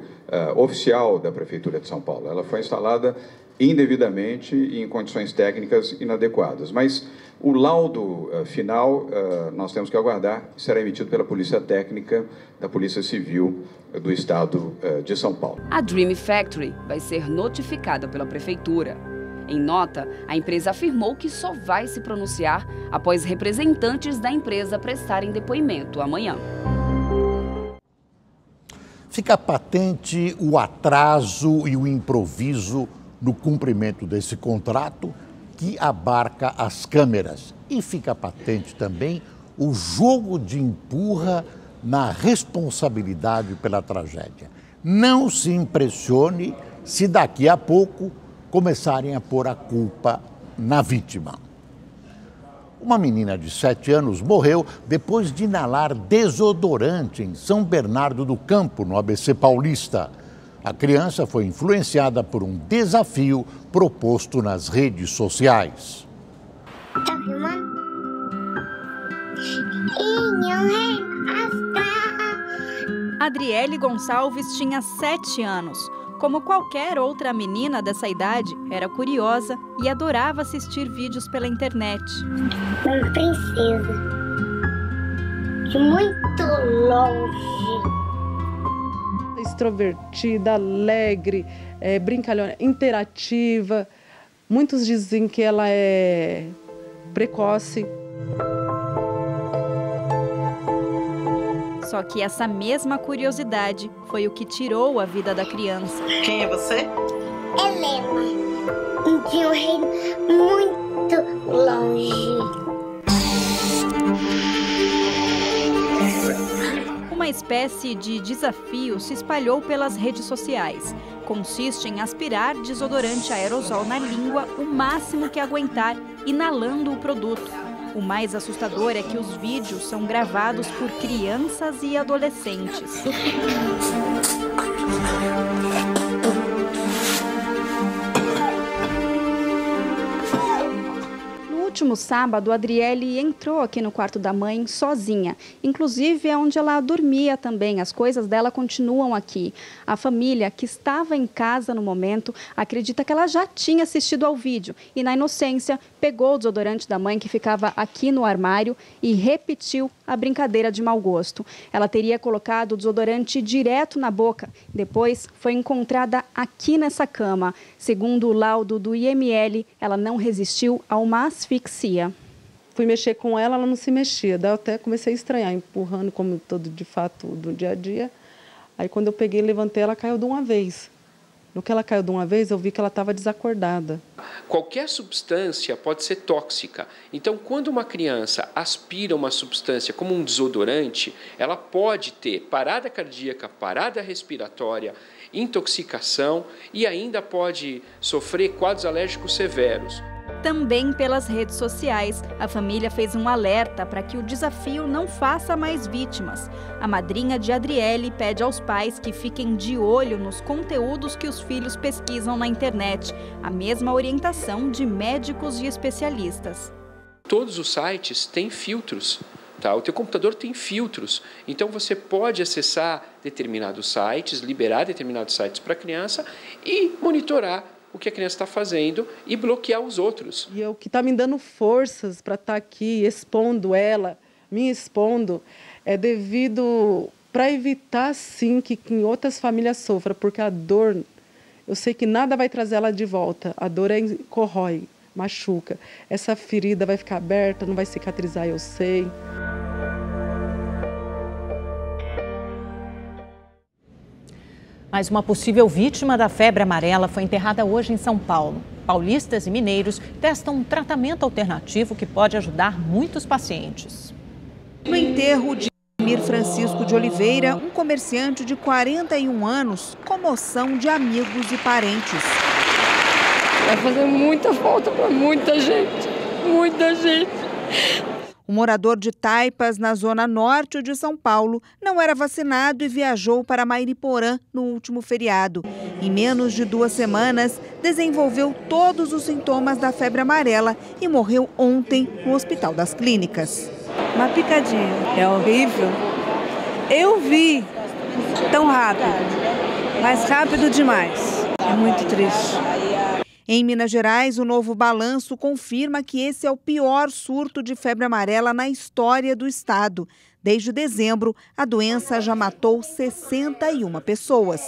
oficial da prefeitura de São Paulo. Ela foi instalada indevidamente e em condições técnicas inadequadas. Mas o laudo final nós temos que aguardar, será emitido pela Polícia Técnica da Polícia Civil do Estado de São Paulo. A Dream Factory vai ser notificada pela Prefeitura. Em nota, a empresa afirmou que só vai se pronunciar após representantes da empresa prestarem depoimento amanhã. Fica patente o atraso e o improviso no cumprimento desse contrato que abarca as câmeras. E fica patente também o jogo de empurra na responsabilidade pela tragédia. Não se impressione se daqui a pouco começarem a pôr a culpa na vítima. Uma menina de 7 anos morreu depois de inalar desodorante em São Bernardo do Campo, no ABC Paulista. A criança foi influenciada por um desafio proposto nas redes sociais. Tá filmando? Adriele Gonçalves tinha 7 anos. Como qualquer outra menina dessa idade, era curiosa e adorava assistir vídeos pela internet. Uma princesa. De muito longe. Extrovertida, alegre, brincalhona, interativa. Muitos dizem que ela é precoce. Só que essa mesma curiosidade foi o que tirou a vida da criança. Quem é você? Helena, de um reino muito longe. Uma espécie de desafio se espalhou pelas redes sociais. Consiste em aspirar desodorante aerosol na língua o máximo que aguentar, inalando o produto. O mais assustador é que os vídeos são gravados por crianças e adolescentes. No último sábado, a Adriele entrou aqui no quarto da mãe sozinha. Inclusive, é onde ela dormia também. As coisas dela continuam aqui. A família, que estava em casa no momento, acredita que ela já tinha assistido ao vídeo. E, na inocência, pegou o desodorante da mãe, que ficava aqui no armário, e repetiu a brincadeira de mau gosto. Ela teria colocado o desodorante direto na boca. Depois, foi encontrada aqui nessa cama. Segundo o laudo do IML, ela não resistiu a uma asfixia. Fui mexer com ela, ela não se mexia. Daí eu até comecei a estranhar, empurrando como todo de fato do dia a dia. Aí quando eu peguei e levantei, ela caiu de uma vez. No que ela caiu de uma vez, eu vi que ela estava desacordada. Qualquer substância pode ser tóxica. Então, quando uma criança aspira uma substância como um desodorante, ela pode ter parada cardíaca, parada respiratória, intoxicação e ainda pode sofrer quadros alérgicos severos. Também pelas redes sociais, a família fez um alerta para que o desafio não faça mais vítimas. A madrinha de Adriele pede aos pais que fiquem de olho nos conteúdos que os filhos pesquisam na internet, a mesma orientação de médicos e especialistas. Todos os sites têm filtros. Tá? O teu computador tem filtros, então você pode acessar determinados sites, liberar determinados sites para a criança e monitorar o que a criança está fazendo e bloquear os outros. E o que está me dando forças para estar aqui expondo ela, me expondo, é devido para evitar, sim, que em outras famílias sofram, porque a dor, eu sei que nada vai trazer ela de volta, a dor corrói, machuca. Essa ferida vai ficar aberta, não vai cicatrizar, eu sei. Mas uma possível vítima da febre amarela foi enterrada hoje em São Paulo. Paulistas e mineiros testam um tratamento alternativo que pode ajudar muitos pacientes. No enterro de Mir Francisco de Oliveira, um comerciante de 41 anos, comoção de amigos e parentes. Vai fazer muita falta para muita gente, muita gente. O morador de Taipas, na zona norte de São Paulo, não era vacinado e viajou para Mairiporã no último feriado. Em menos de 2 semanas, desenvolveu todos os sintomas da febre amarela e morreu ontem no Hospital das Clínicas. Uma picadinha. É horrível. Eu vi tão rápido, mas rápido demais. É muito triste. Em Minas Gerais, o novo balanço confirma que esse é o pior surto de febre amarela na história do estado. Desde dezembro, a doença já matou 61 pessoas.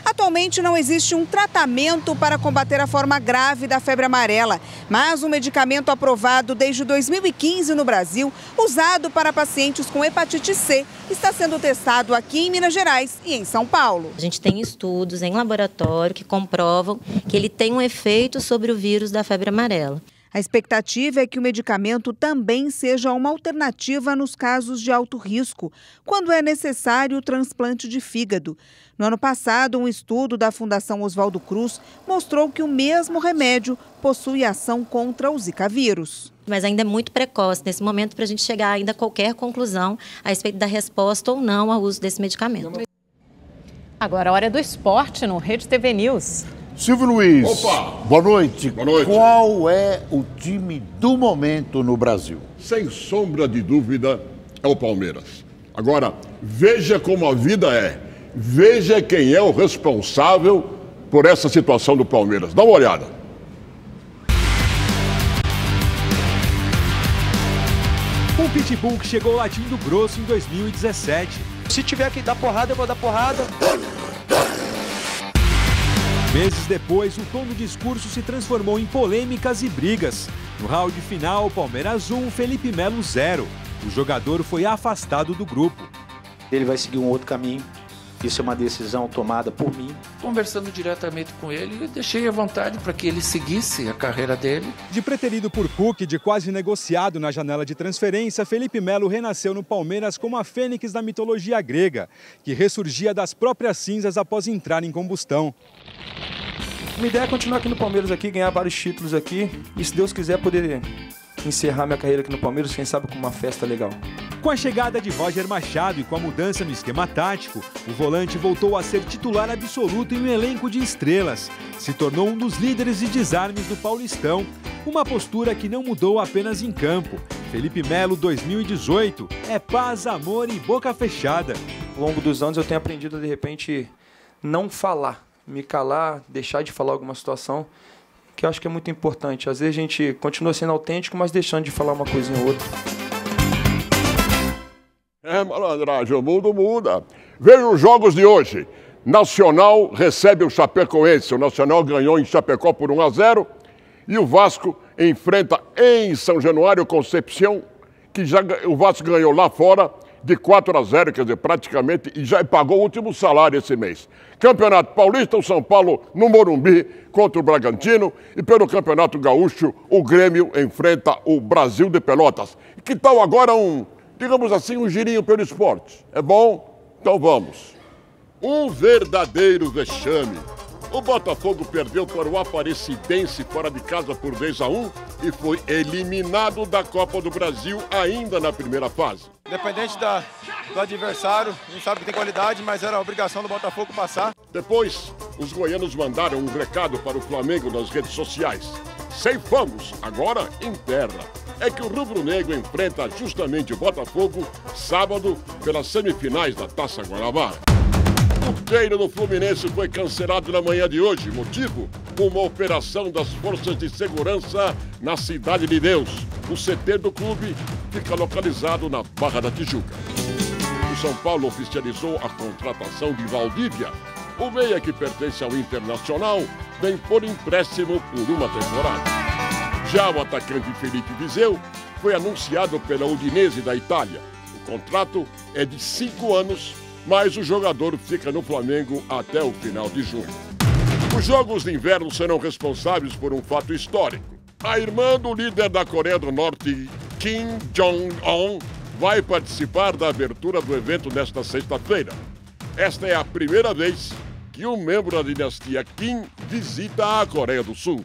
Atualmente não existe um tratamento para combater a forma grave da febre amarela, mas um medicamento aprovado desde 2015 no Brasil, usado para pacientes com hepatite C, está sendo testado aqui em Minas Gerais e em São Paulo. A gente tem estudos em laboratório que comprovam que ele tem um efeito sobre o vírus da febre amarela. A expectativa é que o medicamento também seja uma alternativa nos casos de alto risco, quando é necessário o transplante de fígado. No ano passado, um estudo da Fundação Oswaldo Cruz mostrou que o mesmo remédio possui ação contra o Zika vírus. Mas ainda é muito precoce nesse momento para a gente chegar ainda a qualquer conclusão a respeito da resposta ou não ao uso desse medicamento. Agora a hora do esporte no Rede TV News. Silvio Luiz, Opa! Boa noite. Boa noite. Qual é o time do momento no Brasil? Sem sombra de dúvida, é o Palmeiras. Agora, veja como a vida é. Veja quem é o responsável por essa situação do Palmeiras. Dá uma olhada. O Pitbull que chegou latindo grosso em 2017. Se tiver que dar porrada, eu vou dar porrada. Meses depois, o tom do discurso se transformou em polêmicas e brigas. No round final, Palmeiras 1, Felipe Melo 0. O jogador foi afastado do grupo. Ele vai seguir um outro caminho. Isso é uma decisão tomada por mim. Conversando diretamente com ele, eu deixei à vontade para que ele seguisse a carreira dele. De preterido por Cook, de quase negociado na janela de transferência, Felipe Melo renasceu no Palmeiras como a fênix da mitologia grega, que ressurgia das próprias cinzas após entrar em combustão. Minha ideia é continuar aqui no Palmeiras, aqui, ganhar vários títulos aqui e, se Deus quiser, poder encerrar minha carreira aqui no Palmeiras, quem sabe com uma festa legal. Com a chegada de Roger Machado e com a mudança no esquema tático, o volante voltou a ser titular absoluto em um elenco de estrelas. Se tornou um dos líderes de desarmes do Paulistão, uma postura que não mudou apenas em campo. Felipe Melo 2018 é paz, amor e boca fechada. Ao longo dos anos eu tenho aprendido a, de repente, não falar, me calar, deixar de falar alguma situação, que eu acho que é muito importante. Às vezes a gente continua sendo autêntico, mas deixando de falar uma coisinha ou outra. Malandragem, o mundo muda. Veja os jogos de hoje. Nacional recebe o Chapecoense. O Nacional ganhou em Chapecó por 1-0. E o Vasco enfrenta em São Januário o Concepción, que o Vasco ganhou lá fora de 4-0, quer dizer, praticamente, e já pagou o último salário esse mês. Campeonato Paulista, o São Paulo no Morumbi contra o Bragantino. E pelo Campeonato Gaúcho, o Grêmio enfrenta o Brasil de Pelotas. Que tal agora digamos assim, um girinho pelo esporte? É bom? Então vamos. Um verdadeiro vexame. O Botafogo perdeu para o Aparecidense fora de casa por 2-1 e foi eliminado da Copa do Brasil ainda na primeira fase. Independente do adversário, a gente sabe que tem qualidade, mas era a obrigação do Botafogo passar. Depois, os goianos mandaram um recado para o Flamengo nas redes sociais. Ceifamos, agora em terra. É que o rubro-negro enfrenta justamente o Botafogo sábado pelas semifinais da Taça Guanabara. O treino do Fluminense foi cancelado na manhã de hoje. Motivo? Uma operação das forças de segurança na Cidade de Deus. O CT do clube fica localizado na Barra da Tijuca. O São Paulo oficializou a contratação de Valdívia. O meia que pertence ao Internacional vem por empréstimo por uma temporada. Já o atacante Felipe Viseu foi anunciado pela Udinese da Itália. O contrato é de 5 anos, mas o jogador fica no Flamengo até o final de junho. Os Jogos de Inverno serão responsáveis por um fato histórico. A irmã do líder da Coreia do Norte, Kim Jong-un, vai participar da abertura do evento nesta sexta-feira. Esta é a primeira vez que um membro da dinastia Kim visita a Coreia do Sul.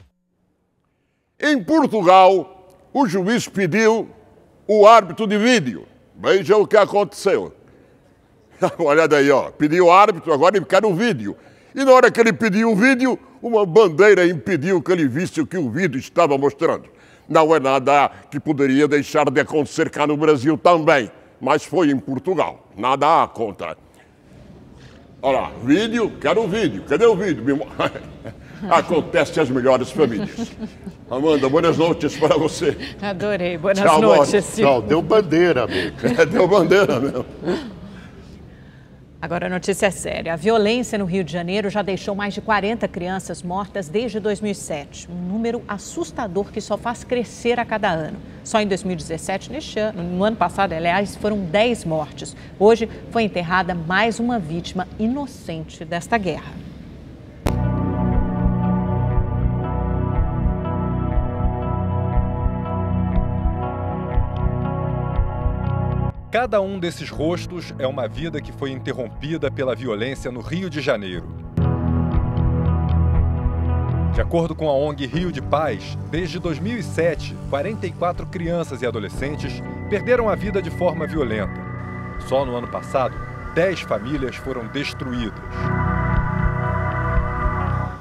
Em Portugal, o juiz pediu o árbitro de vídeo. Veja o que aconteceu. Olha daí, ó. Pediu o árbitro, agora ele quer o vídeo. E na hora que ele pediu o vídeo, uma bandeira impediu que ele visse o que o vídeo estava mostrando. Não é nada que poderia deixar de acontecer cá no Brasil também, mas foi em Portugal. Nada contra. Olha lá, vídeo, quero o vídeo. Cadê o vídeo? Acontece às melhores famílias. Amanda, boas noites para você. Adorei, boas noites. Tchau, deu bandeira, amigo. Deu bandeira mesmo. Agora a notícia é séria. A violência no Rio de Janeiro já deixou mais de 40 crianças mortas desde 2007. Um número assustador que só faz crescer a cada ano. Só em 2017, no ano passado, aliás, foram 10 mortes. Hoje foi enterrada mais uma vítima inocente desta guerra. Cada um desses rostos é uma vida que foi interrompida pela violência no Rio de Janeiro. De acordo com a ONG Rio de Paz, desde 2007, 44 crianças e adolescentes perderam a vida de forma violenta. Só no ano passado, 10 famílias foram destruídas.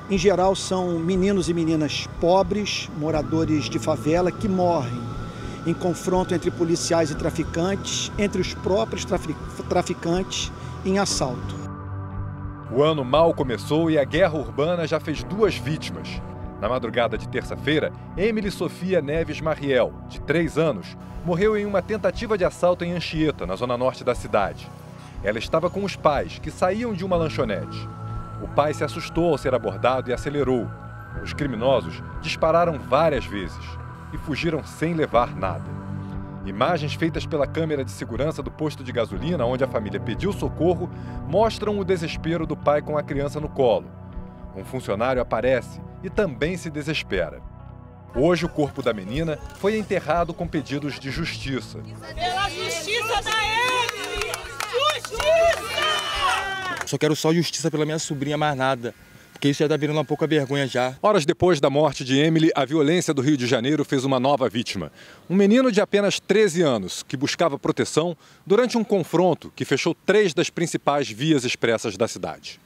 Em geral, são meninos e meninas pobres, moradores de favela, que morrem em confronto entre policiais e traficantes, entre os próprios traficantes, em assalto. O ano mal começou e a guerra urbana já fez 2 vítimas. Na madrugada de terça-feira, Emily Sofia Neves Mariel, de 3 anos, morreu em uma tentativa de assalto em Anchieta, na zona norte da cidade. Ela estava com os pais, que saíam de uma lanchonete. O pai se assustou ao ser abordado e acelerou. Os criminosos dispararam várias vezes e fugiram sem levar nada. Imagens feitas pela câmera de segurança do posto de gasolina, onde a família pediu socorro, mostram o desespero do pai com a criança no colo. Um funcionário aparece e também se desespera. Hoje o corpo da menina foi enterrado com pedidos de justiça. Pela justiça da Emily! Justiça! Só quero só justiça pela minha sobrinha, mais nada. Porque isso já está virando um pouco a vergonha já. Horas depois da morte de Emily, a violência do Rio de Janeiro fez uma nova vítima. Um menino de apenas 13 anos, que buscava proteção durante um confronto que fechou 3 das principais vias expressas da cidade.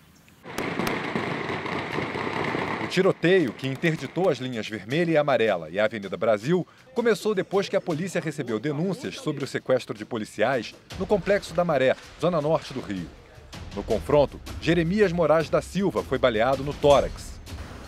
O tiroteio, que interditou as linhas vermelha e amarela e a Avenida Brasil, começou depois que a polícia recebeu denúncias sobre o sequestro de policiais no Complexo da Maré, zona norte do Rio. No confronto, Jeremias Moraes da Silva foi baleado no tórax.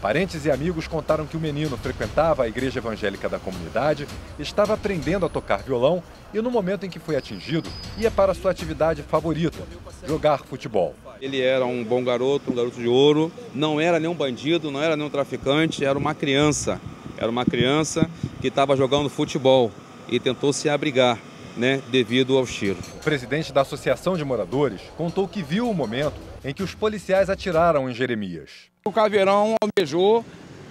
Parentes e amigos contaram que o menino frequentava a igreja evangélica da comunidade, estava aprendendo a tocar violão e, no momento em que foi atingido, ia para sua atividade favorita, jogar futebol. Ele era um bom garoto, um garoto de ouro, não era nenhum bandido, não era nenhum traficante, era uma criança. Era uma criança que estava jogando futebol e tentou se abrigar, devido ao tiro. O presidente da Associação de Moradores contou que viu o momento em que os policiais atiraram em Jeremias. O caveirão almejou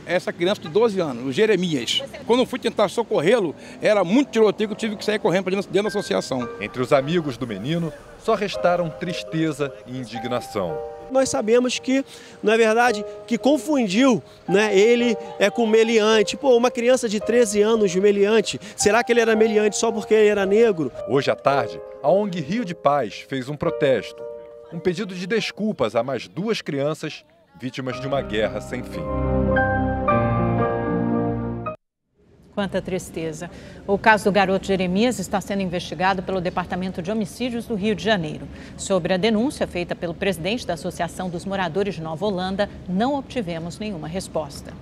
essa criança de 12 anos, o Jeremias. Quando eu fui tentar socorrê-lo, era muito tiroteio que eu tive que sair correndo para dentro da associação. Entre os amigos do menino, só restaram tristeza e indignação. Nós sabemos que, na verdade, que confundiu, ele com meliante. Pô, uma criança de 13 anos de meliante, será que ele era meliante só porque ele era negro? Hoje à tarde, a ONG Rio de Paz fez um protesto, um pedido de desculpas a mais 2 crianças vítimas de uma guerra sem fim. Quanta tristeza. O caso do garoto Jeremias está sendo investigado pelo Departamento de Homicídios do Rio de Janeiro. Sobre a denúncia feita pelo presidente da Associação dos Moradores de Nova Holanda, não obtivemos nenhuma resposta.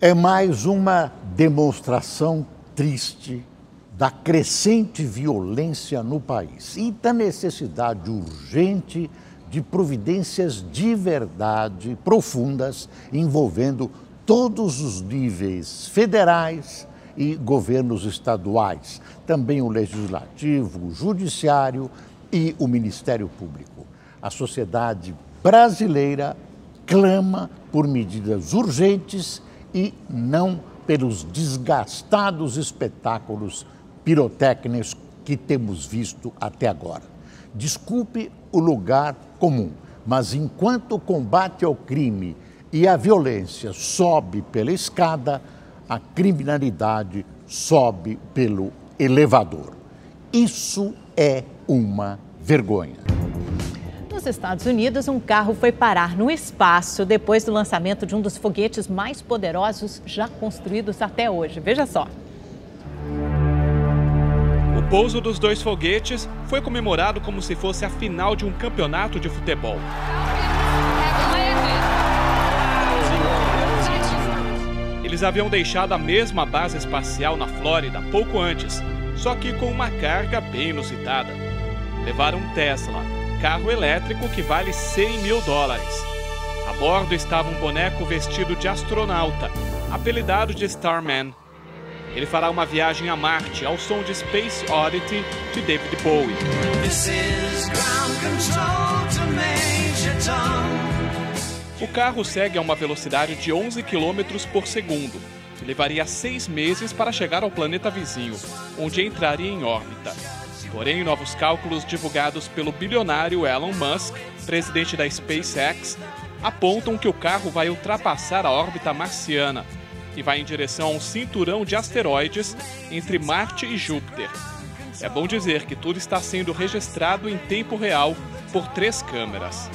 É mais uma demonstração triste da crescente violência no país e da necessidade urgente de providências de verdade profundas envolvendo todos os níveis federais e governos estaduais, também o Legislativo, o Judiciário e o Ministério Público. A sociedade brasileira clama por medidas urgentes e não pelos desgastados espetáculos pirotécnicos que temos visto até agora. Desculpe o lugar comum, mas enquanto o combate ao crime e a violência sobe pela escada, a criminalidade sobe pelo elevador. Isso é uma vergonha. Nos Estados Unidos, um carro foi parar no espaço depois do lançamento de um dos foguetes mais poderosos já construídos até hoje. Veja só. O pouso dos 2 foguetes foi comemorado como se fosse a final de um campeonato de futebol. Eles haviam deixado a mesma base espacial na Flórida pouco antes, só que com uma carga bem inusitada. Levaram um Tesla, carro elétrico que vale $100 mil. A bordo estava um boneco vestido de astronauta, apelidado de Starman. Ele fará uma viagem a Marte ao som de Space Oddity de David Bowie. O carro segue a uma velocidade de 11 km por segundo e levaria 6 meses para chegar ao planeta vizinho, onde entraria em órbita. Porém, novos cálculos divulgados pelo bilionário Elon Musk, presidente da SpaceX, apontam que o carro vai ultrapassar a órbita marciana e vai em direção a um cinturão de asteroides entre Marte e Júpiter. É bom dizer que tudo está sendo registrado em tempo real por 3 câmeras.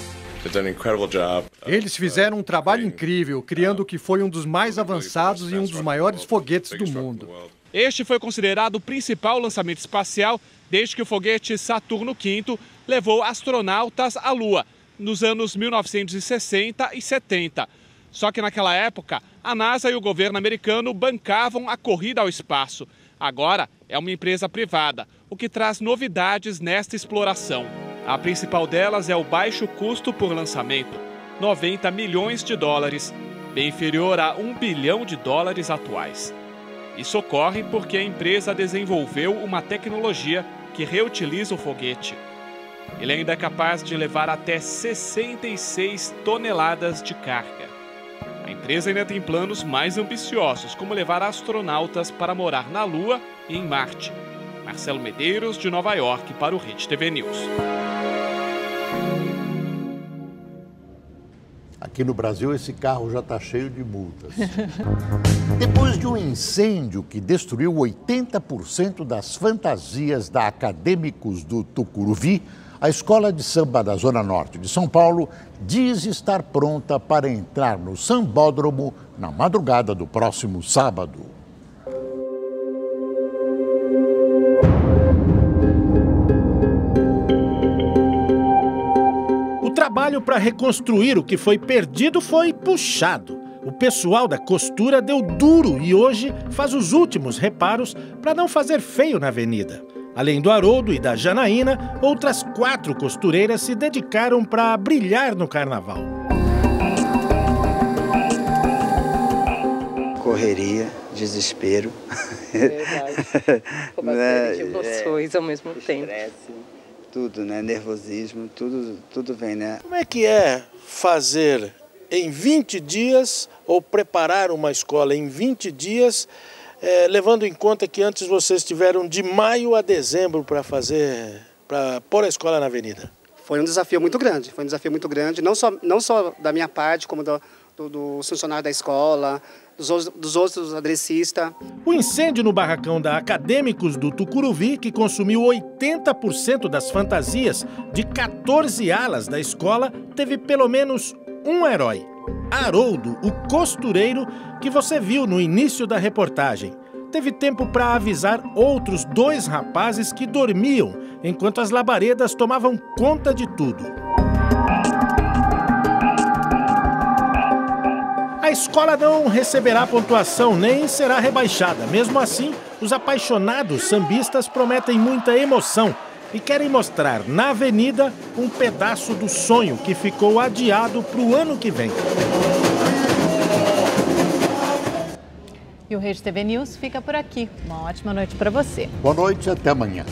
Eles fizeram um trabalho incrível, criando o que foi um dos mais avançados e um dos maiores foguetes do mundo. Este foi considerado o principal lançamento espacial desde que o foguete Saturno V levou astronautas à Lua, nos anos 1960 e 70. Só que naquela época, a NASA e o governo americano bancavam a corrida ao espaço. Agora é uma empresa privada, o que traz novidades nesta exploração. A principal delas é o baixo custo por lançamento, $90 milhões, bem inferior a $1 bilhão atuais. Isso ocorre porque a empresa desenvolveu uma tecnologia que reutiliza o foguete. Ele ainda é capaz de levar até 66 toneladas de carga. A empresa ainda tem planos mais ambiciosos, como levar astronautas para morar na Lua e em Marte. Marcelo Medeiros, de Nova York, para o Rede TV News. Aqui no Brasil, esse carro já está cheio de multas. Depois de um incêndio que destruiu 80% das fantasias da Acadêmicos do Tucuruvi, a escola de samba da Zona Norte de São Paulo diz estar pronta para entrar no sambódromo na madrugada do próximo sábado. O trabalho para reconstruir o que foi perdido foi puxado. O pessoal da costura deu duro e hoje faz os últimos reparos para não fazer feio na avenida. Além do Haroldo e da Janaína, outras 4 costureiras se dedicaram para brilhar no carnaval. Correria, desespero. Verdade. Uma série de emoções ao mesmo tempo. Tudo, né? Nervosismo, tudo vem, né? Como é que é fazer em 20 dias ou preparar uma escola em 20 dias, levando em conta que antes vocês tiveram de maio a dezembro para pôr a escola na avenida? Foi um desafio muito grande, não só da minha parte, como dos funcionários da escola, dos outros adressistas. O incêndio no barracão da Acadêmicos do Tucuruvi, que consumiu 80% das fantasias de 14 alas da escola, teve pelo menos um herói. Haroldo, o costureiro que você viu no início da reportagem. Teve tempo para avisar outros 2 rapazes que dormiam, enquanto as labaredas tomavam conta de tudo. A escola não receberá pontuação nem será rebaixada. Mesmo assim, os apaixonados sambistas prometem muita emoção e querem mostrar na avenida um pedaço do sonho que ficou adiado para o ano que vem. E o Rede TV News fica por aqui. Uma ótima noite para você. Boa noite e até amanhã.